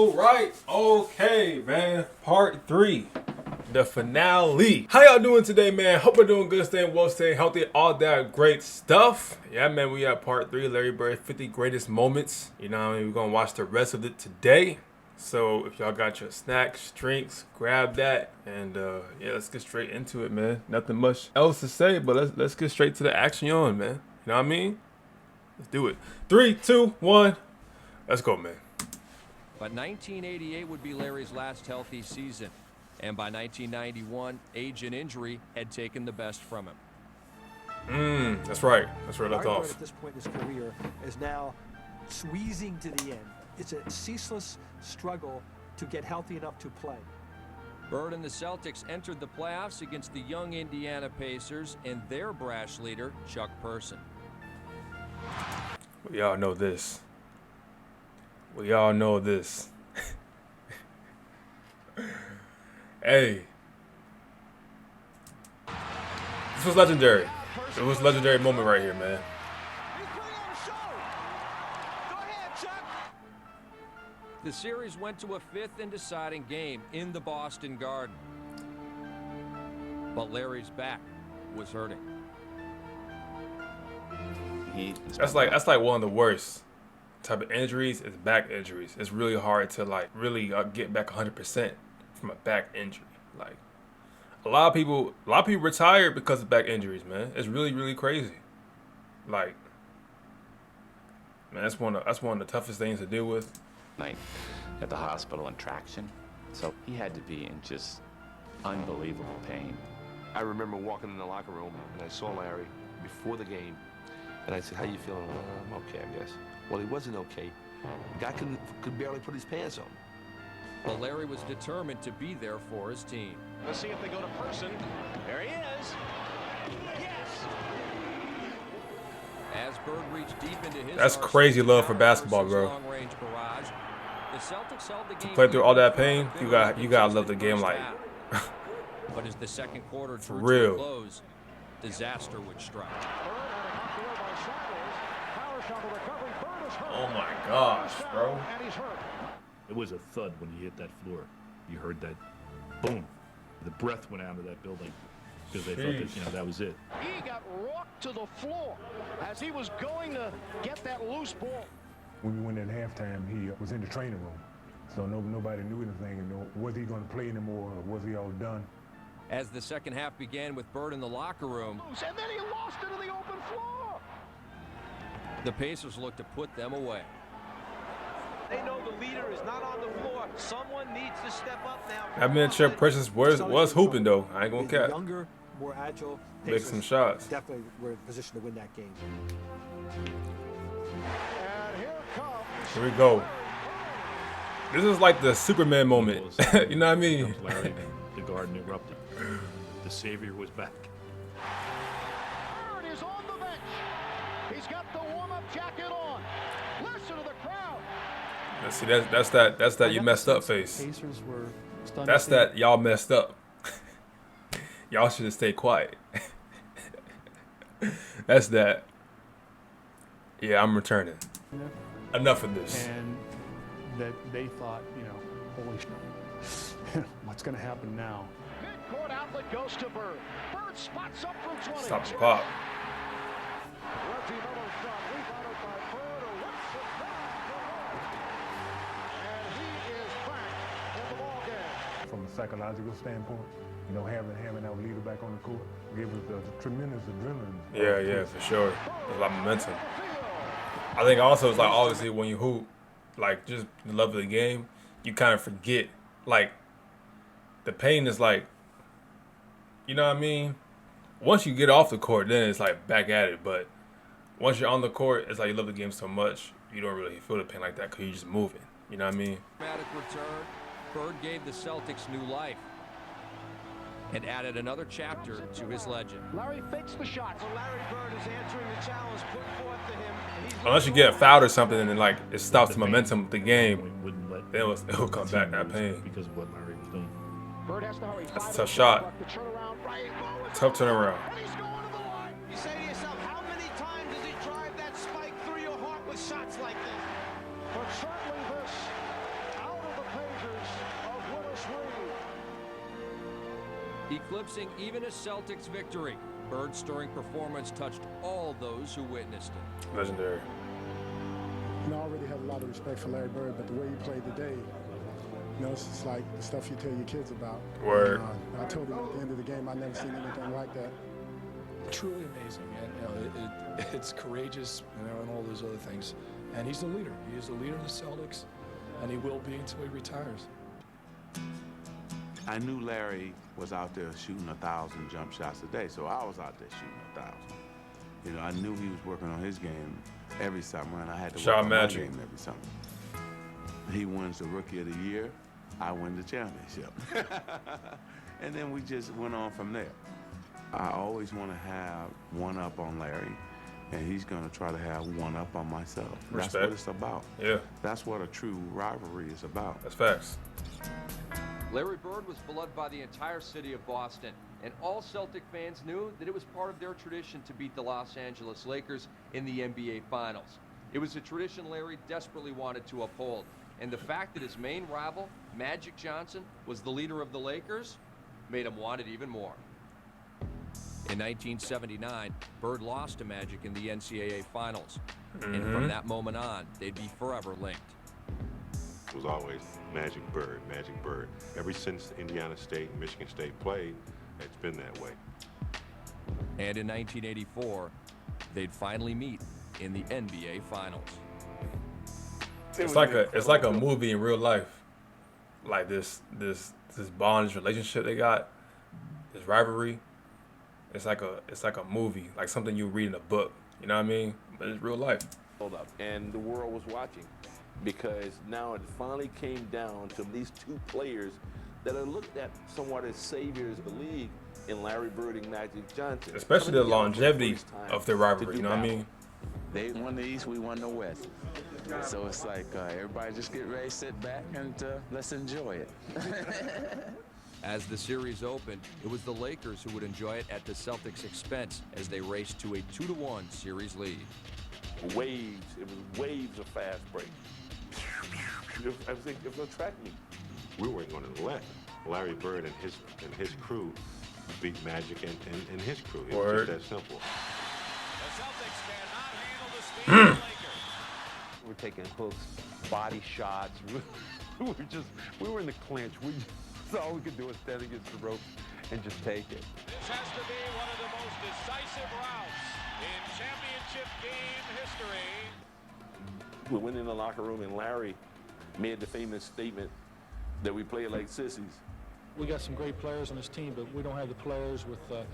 All right, okay, man. Part 3, the finale. How y'all doing today, man? Hope you're doing good, staying well, staying healthy, all that great stuff. Yeah, man, we have part 3, Larry Bird 50 greatest moments. You know what I mean? We're gonna watch the rest of it today. So if y'all got your snacks, drinks, grab that, and yeah, let's get straight into it, man. Nothing much else to say, but let's get straight to the action on, man. You know what I mean? Let's do it. 3, 2, 1. Let's go, man. But 1988 would be Larry's last healthy season. And by 1991, age and injury had taken the best from him. That's right. That's where I left Larry Bird off. at this point in his career is now squeezing to the end. It's a ceaseless struggle to get healthy enough to play. Bird and the Celtics entered the playoffs against the young Indiana Pacers and their brash leader, Chuck Person. We all know this. We all know this. Hey. This was legendary. It was a legendary moment right here, man. The series went to a 5th and deciding game in the Boston Garden. But Larry's back was hurting. That's like one of the worst type of injuries is back injuries. It's really hard to like really get back 100% from a back injury. Like a lot of people retire because of back injuries, man. It's really crazy. Like, man, that's one of the toughest things to deal with. Night at the hospital in traction, so he had to be in just unbelievable pain. I remember walking in the locker room and I saw Larry before the game, and I said, "How you feeling?" "Well, I'm okay, I guess." Well, he wasn't okay. The guy could barely put his pants on. But Larry was determined to be there for his team. Let's see if they go to Person. There he is. Yes. As Bird reached deep into his That's crazy love for basketball, bro. Long-range barrage, the Celtics held the game To play through all that pain, you gotta love the game like but as the second quarter for drew to a real. close, disaster would strike. Oh my gosh, bro. It was a thud when he hit that floor. You heard that boom. The breath went out of that building because they thought that, that was it. He got rocked to the floor as he was going to get that loose ball. When we went at halftime, he was in the training room. So nobody knew anything. And was he going to play anymore or was he all done? As the second half began with Bird in the locker room, And then he lost it in the open floor. the Pacers looked to put them away. They know the leader is not on the floor. Someone needs to step up now. That man Chuck Precious was hooping though. I ain't gonna cap. Younger, more agile. Make some shots. Definitely were in position to win that game. And here comes. Here we go. This is like the Superman moment. You know what I mean? Larry, the garden erupted. The savior was back. Bird is on the bench. He's got the warm-up jacket on. Listen to the crowd. See, that's that you messed up face. Pacers were stunned. That's that y'all messed up. Y'all should have stayed quiet. That's that. Yeah, I'm returning. Enough of this. And that they thought, holy shit, what's going to happen now? Midcourt outlet goes to Bird. Bird spots up from 20. Stop the pop. Reggie Miller's shot rebounded by Bird, who rips it down. And he is back in the ballgame. From a psychological standpoint, having our leader back on the court gave us a tremendous adrenaline. Yeah, for sure. There's a lot of momentum. I think also it's like obviously when you hoop, like just the love of the game, you kind of forget like the pain is like, you know what I mean? Once you get off the court, then it's like back at it. But once you're on the court, it's like you love the game so much, you don't really feel the pain like that because you're just moving. You know what I mean? Dramatic return, Bird gave the Celtics new life and added another chapter to his legend. Larry fakes the shot. So Larry Bird is answering the challenge put forth to him. And he's Unless you get fouled or something and then like it stops the momentum of the game, We wouldn't let then it'll come back that pain. because of what Larry was doing. Bird has to hurry. That's a tough shot. The turnaround, right, Tough turnaround. and he's going to the line. You say to yourself, how many times does he drive that spike through your heart with shots like this? But certainly this, out of the eclipsing even a Celtics victory. Bird's stirring performance touched all those who witnessed it. Legendary. I already have a lot of respect for Larry Bird, but the way he played today, it's just like the stuff you tell your kids about. Word. I told him at the end of the game, I've never seen anything like that. Truly amazing, and it's courageous, and all those other things. And he's the leader. He is the leader of the Celtics, and he will be until he retires. I knew Larry was out there shooting 1,000 jump shots a day, so I was out there shooting 1,000. I knew he was working on his game every summer, and I had to work on my game every summer. He wins the Rookie of the Year, I win the championship. And then we just went on from there. I always want to have one up on Larry, and he's going to try to have one up on myself. Respect. That's what it's about. Yeah. That's what a true rivalry is about. That's facts. Larry Bird was beloved by the entire city of Boston, and all Celtic fans knew that it was part of their tradition to beat the Los Angeles Lakers in the NBA Finals. It was a tradition Larry desperately wanted to uphold, and the fact that his main rival, Magic Johnson, was the leader of the Lakers made him want it even more. In 1979, Bird lost to Magic in the NCAA Finals, and from that moment on, they'd be forever linked. It was always Magic Bird, Magic Bird. Ever since Indiana State and Michigan State played, it's been that way. And in 1984, they'd finally meet in the NBA Finals. It's like a movie in real life. Like this bond, this relationship they got, this rivalry. It's like a movie, like something you read in a book. You know what I mean? But it's real life. Hold up, and the world was watching, because now it finally came down to these two players that are looked at somewhat as saviors of the league in Larry Bird and Magic Johnson. Especially the longevity of their rivalry. You know what I mean? They won the East, we won the West. So it's like everybody just get ready, sit back, and let's enjoy it. As the series opened, it was the Lakers who would enjoy it at the Celtics' expense as they raced to a 2-1 series lead. Waves, it was waves of fast break. It was a track meet. We weren't going to let Larry Bird and his crew beat Magic and his crew. It was just that simple. The Celtics cannot handle the speed of the Lakers. We're taking hooks, body shots. We were in the clinch. So all we could do was stand against the rope and just take it. This has to be one of the most decisive rounds in championship game history. We went in the locker room and Larry made the famous statement that we play like sissies. We got some great players on this team, but we don't have the players with the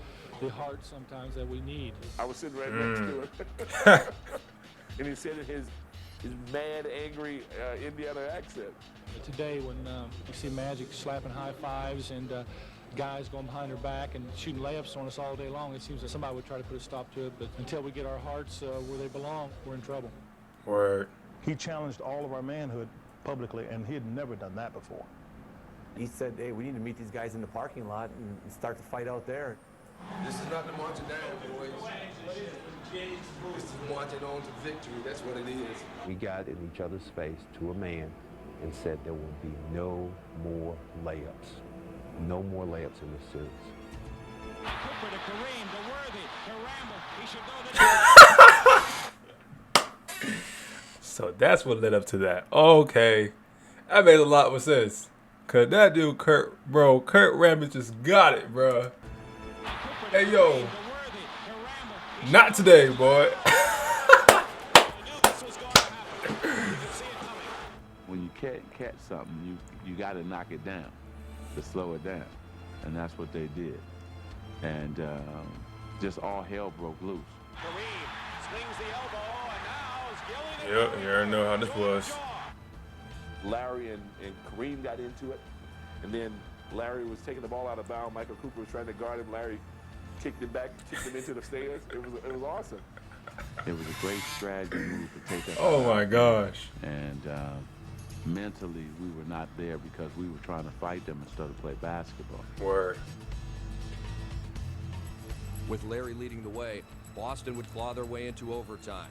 heart sometimes that we need. I was sitting right next to him. And he said in his mad, angry Indiana accent. Today, when you see Magic slapping high fives and guys going behind their back and shooting layups on us all day long, it seems that somebody would try to put a stop to it. But until we get our hearts where they belong, we're in trouble. Word. He challenged all of our manhood publicly, and he had never done that before. He said, hey, we need to meet these guys in the parking lot and start the fight out there. This is not the marching down, boys. This is marching on to victory. That's what it is. We got in each other's face to a man and said there will be no more layups. No more layups in this series. Cooper to Kareem, to Worthy, to Randall. He should go the So that's what led up to that. Okay. That made a lot more sense. Cause that dude, Kurt Rambis just got it, bro. Hey, yo. Not today, boy. When you catch something, you got to knock it down to slow it down. And that's what they did. And just all hell broke loose. Kareem swings the elbow, and now is Yep, you already know how this was. Larry and Kareem got into it, and then Larry was taking the ball out of bounds. Michael Cooper was trying to guard him. Larry kicked it back, kicked him into the stands. It was awesome. It was a great strategy move to take that. Oh my gosh. And mentally, we were not there because we were trying to fight them instead of play basketball. Word. With Larry leading the way, Boston would claw their way into overtime.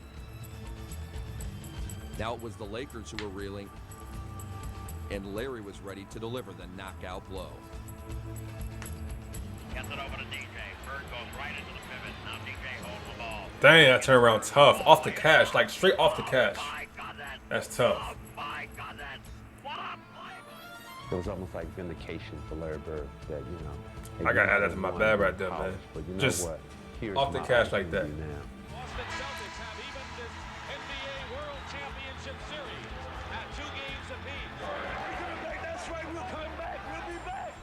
Now it was the Lakers who were reeling, and Larry was ready to deliver the knockout blow. Gets it over to DJ. Bird goes right into the pivot. Now DJ holds the ball. Dang, that turnaround tough. Off the cash, like straight off the cash. That's tough. It was almost like vindication for Larry Bird that, you know. Hey, I gotta add that to my bag right there, man. But you know Just what? Here's off the my cash like that. opportunity now. Boston Celtics have evened this NBA World Championship Series at 2 games apiece. That's right, we'll come back. We'll be back.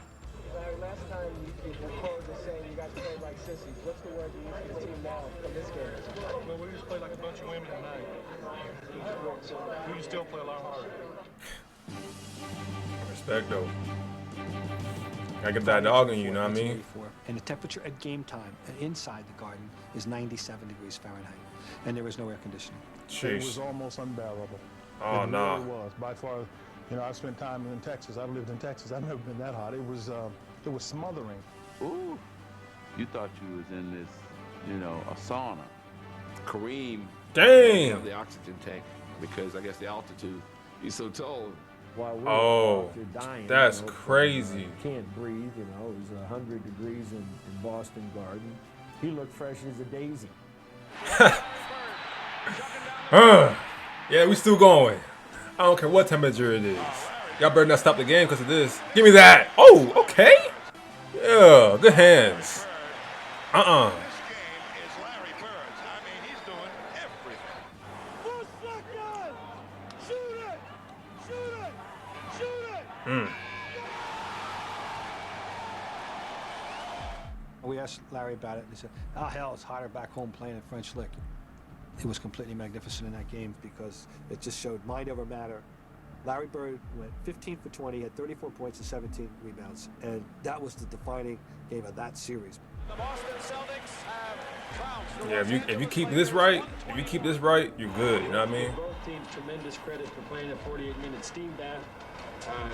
Larry, last time you quoted as saying you guys played like sissies. What's the word you use for the team now from this game? Well, we just played like a bunch of women tonight. We can still play a lot harder. Respect though. I get that dog in you, know what I mean? And the temperature at game time inside the garden is 97 degrees Fahrenheit, and there is no air conditioning. It was almost unbearable. Oh, no. It really was. By far, you know, I spent time in Texas. I've lived in Texas. I've never been that hot. It was smothering. Ooh, you thought you was in this, you know, a sauna. Kareem. Dang. Have the oxygen tank because I guess the altitude. He's so tall. While we're Oh, out here dying, that's you know, crazy. Can't breathe, you know. It was 100 degrees in Boston Garden. He looked fresh as a daisy. Yeah, we still going. I don't care what temperature it is. Y'all better not stop the game because of this. Give me that. Oh, okay. Yeah, good hands. We asked Larry about it, and he said, "Oh hell, it's hotter back home playing in French Lick." It was completely magnificent in that game because it just showed mind over matter. Larry Bird went 15 for 20, had 34 points and 17 rebounds, and that was the defining game of that series. The Boston Celtics have Yeah, if you keep this right, you're good. You know what I mean? Both teams tremendous credit for playing a 48-minute steam bath.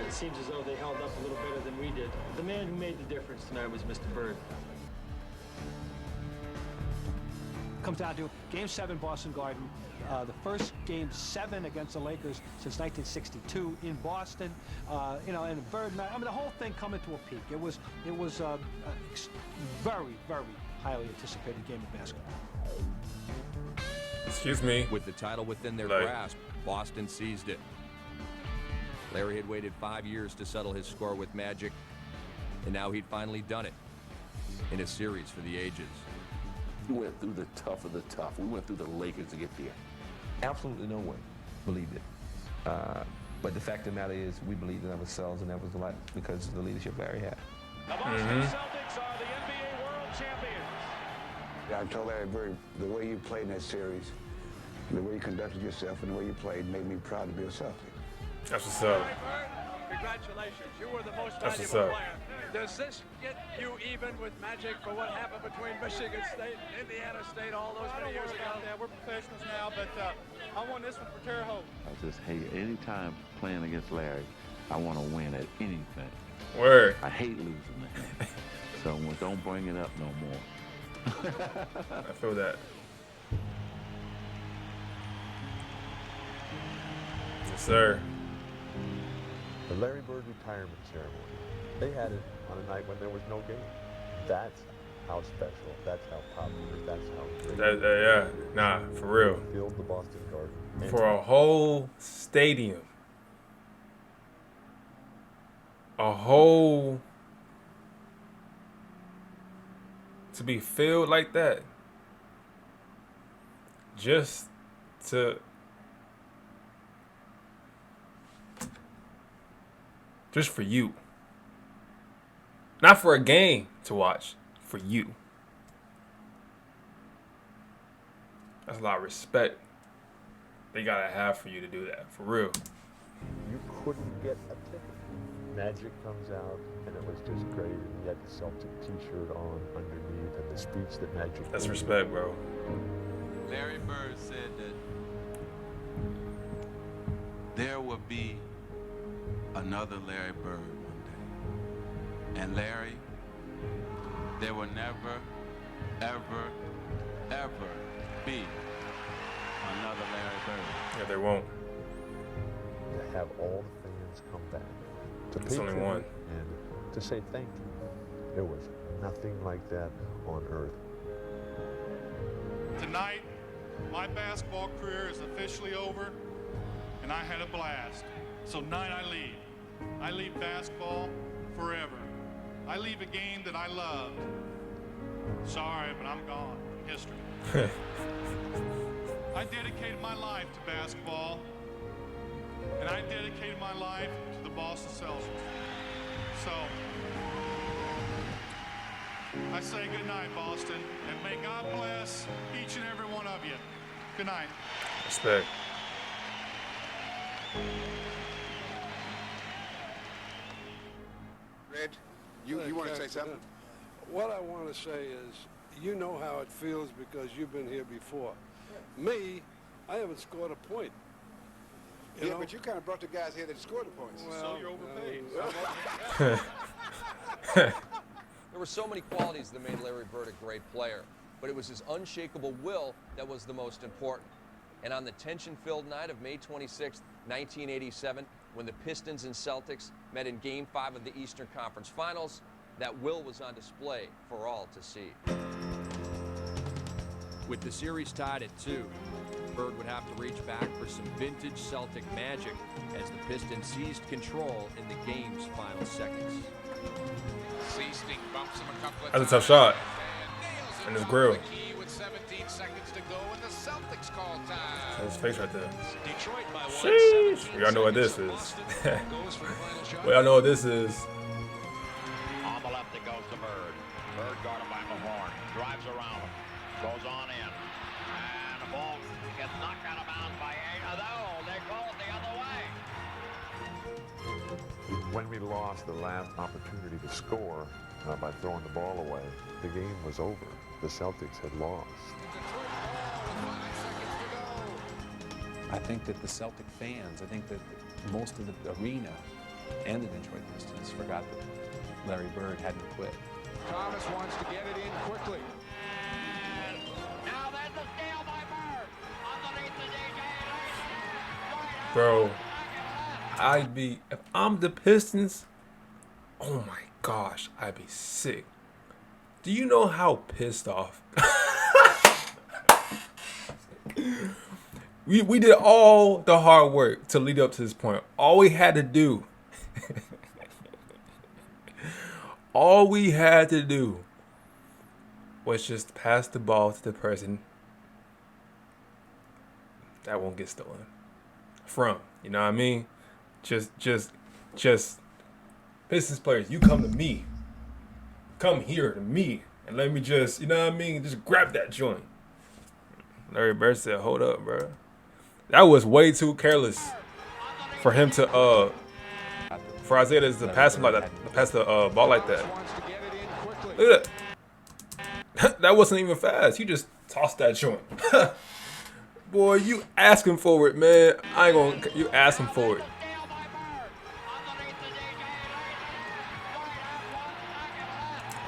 It seems as though they held up a little better than we did. The man who made the difference tonight was Mr. Bird. Comes down to Game 7, Boston Garden. The first Game 7 against the Lakers since 1962 in Boston. You know, and Bird, I mean, the whole thing coming to a peak. It was a very, very highly anticipated game of basketball. Excuse me. With the title within their grasp, Boston seized it. Larry had waited 5 years to settle his score with Magic, and now he'd finally done it in a series for the ages. We went through the tough of the tough. We went through the Lakers to get there. Absolutely no one believed it. But the fact of the matter is, we believed in ourselves, and that was a lot because of the leadership Larry had. The Boston Celtics are the NBA World Champions. I told Larry Bird, the way you played in that series, the way you conducted yourself and the way you played made me proud to be a Celtic. That's what's up. Congratulations, you were the most That's what's valuable up. player. Does this get you even with Magic for what happened between Michigan State and Indiana State all those many years ago? Yeah, we're professionals now, but I won this one for Terre Haute. I just hate anytime playing against Larry, I want to win at anything. Word. I hate losing to him. So don't bring it up no more. I feel that. Yes, sir. The Larry Bird retirement ceremony. They had it on a night when there was no game. That's how special. That's how popular. That's how great. Yeah. Nah, for real. Filled the Boston Garden. For a whole stadium. A whole... To be filled like that. Just to... Just for you. Not for a game to watch. For you. That's a lot of respect they gotta have for you to do that. For real. You couldn't get a ticket. Magic comes out, and it was just great. And he had the Celtic T-shirt on underneath, and the speech that Magic. That's respect, bro. Larry Bird said that there will be another Larry Bird one day. And Larry, there will never, ever, ever be another Larry Bird. Yeah, there won't. To have all the fans come back to There's pay only tribute one. and to say thank you. There was nothing like that on earth. Tonight, my basketball career is officially over, and I had a blast. So tonight I leave. I leave basketball forever. I leave a game that I loved. Sorry, but I'm gone. History. I dedicated my life to basketball, and I dedicated my life to the Boston Celtics. So, I say good night, Boston, and may God bless each and every one of you. Good night. Respect. Red, you want to say something? What I want to say is, you know how it feels because you've been here before. Me, I haven't scored a point. You know? But you kind of brought the guys here that scored the points. Well, so you're overpaid. There were so many qualities that made Larry Bird a great player, but it was his unshakable will that was the most important. And on the tension-filled night of May 26, 1987, when the Pistons and Celtics met in Game 5 of the Eastern Conference Finals, that will was on display for all to see. With the series tied at 2, Bird would have to reach back for some vintage Celtic magic as the Pistons seized control in the game's final seconds. Bumps him a couple of That's a tough shot. And his grill. with 17 seconds to go, and the Celtics call time. That's his face right there. Detroit by one. Sheesh. Y'all know what this is. Well, y'all know what this is. On the left it goes to Bird. Bird guarded by Mahorn. Drives around him. Goes on in. And the ball gets knocked out of bounds by Although they call it the other way. When we lost the last opportunity to score by throwing the ball away, the game was over. The Celtics had lost. I think that the Celtic fans, I think that most of the arena and the Detroit Pistons forgot that Larry Bird hadn't quit. Thomas wants to get it in quickly. Now there's a steal by Bird. Underneath the DJ. Bro, if I'm the Pistons, oh my gosh, I'd be sick. Do you know how pissed off? We did all the hard work to lead up to this point. All we had to do, was just pass the ball to the person that won't get stolen from. You know what I mean? Just Pistons players, you come to me. Come here to me and let me just, you know what I mean? Just grab that joint. Larry Bird said, hold up, bro. That was way too careless for him to, for Isaiah to pass him like that, pass the ball like that. Look at that. That wasn't even fast. You just tossed that joint. Boy, you asking for it, man. I ain't gonna, you asking for it.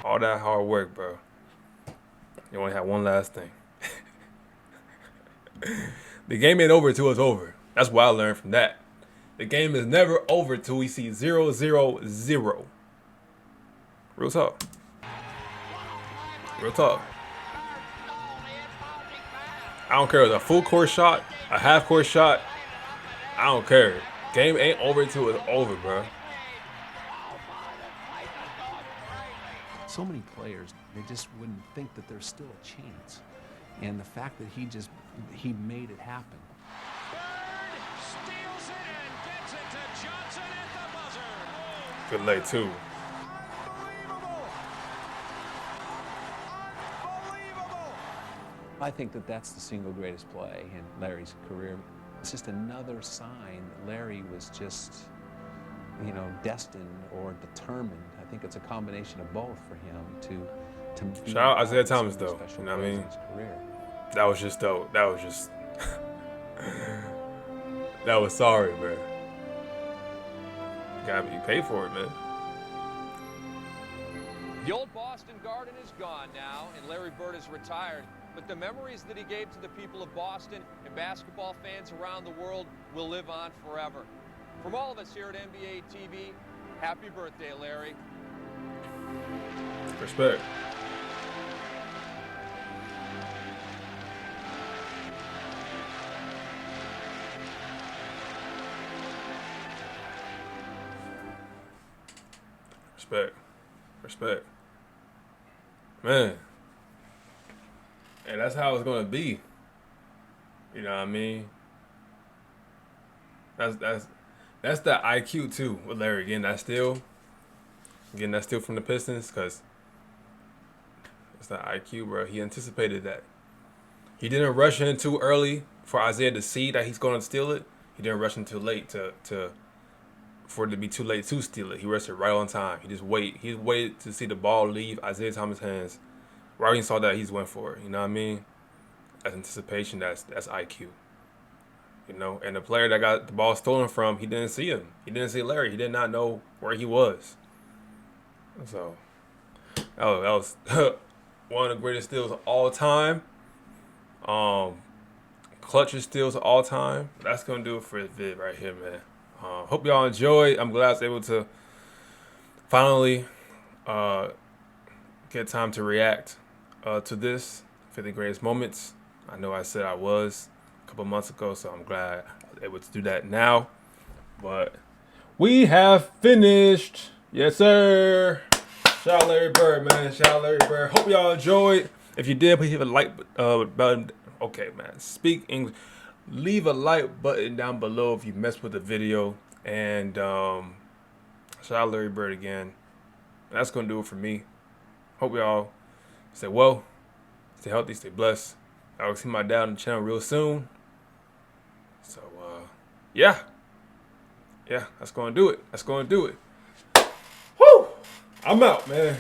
All that hard work, bro. You only have one last thing. The game ain't over till it's over. That's what I learned from that. The game is never over till we see 0-0-0. Real talk. Real talk. I don't care if it's a full court shot, a half court shot. I don't care. Game ain't over till it's over, bro. So many players, they just wouldn't think that there's still a chance. And the fact that he made it happen. Steals it and gets it to Johnson at the buzzer. Good lay, too. I think that that's the single greatest play in Larry's career. It's just another sign that Larry was just, you know, destined or determined. I think it's a combination of both for him to be. Shout out Isaiah Thomas, though. You know what I mean? That was just dope. That was just. That was sorry, bro. You paid for it, man. The old Boston Garden is gone now, and Larry Bird is retired. But the memories that he gave to the people of Boston and basketball fans around the world will live on forever. From all of us here at NBA TV, happy birthday, Larry. Respect. Respect. Respect. Man. And that's how it's gonna be. You know what I mean? That's the IQ too with Larry. Getting that steal from the Pistons, because it's the IQ, bro. He anticipated that. He didn't rush in too early for Isaiah to see that he's gonna steal it. He didn't rush in too late for it to be too late to steal it. He rushed it right on time. He waited to see the ball leave Isaiah Thomas' hands. Right when he saw that, he's went for it. You know what I mean? That's anticipation. That's IQ. You know, and the player that got the ball stolen from, he didn't see him. He didn't see Larry. He did not know where he was. So, that was one of the greatest steals of all time. Clutchest steals of all time. That's gonna do it for this vid right here, man. Hope y'all enjoyed. I'm glad I was able to finally get time to react to this 50 greatest moments. I know I said I was a couple months ago, so I'm glad I was able to do that now. But we have finished. Yes, sir. Shout out Larry Bird, man. Shout out Larry Bird. Hope y'all enjoyed. If you did, please hit a like button. Okay, man. Speak English. Leave a like button down below if you messed with the video. And shout out Larry Bird again. That's going to do it for me. Hope y'all stay well, stay healthy, stay blessed. I'll see my dad on the channel real soon. So, yeah. Yeah, that's going to do it. That's going to do it. Woo! I'm out, man.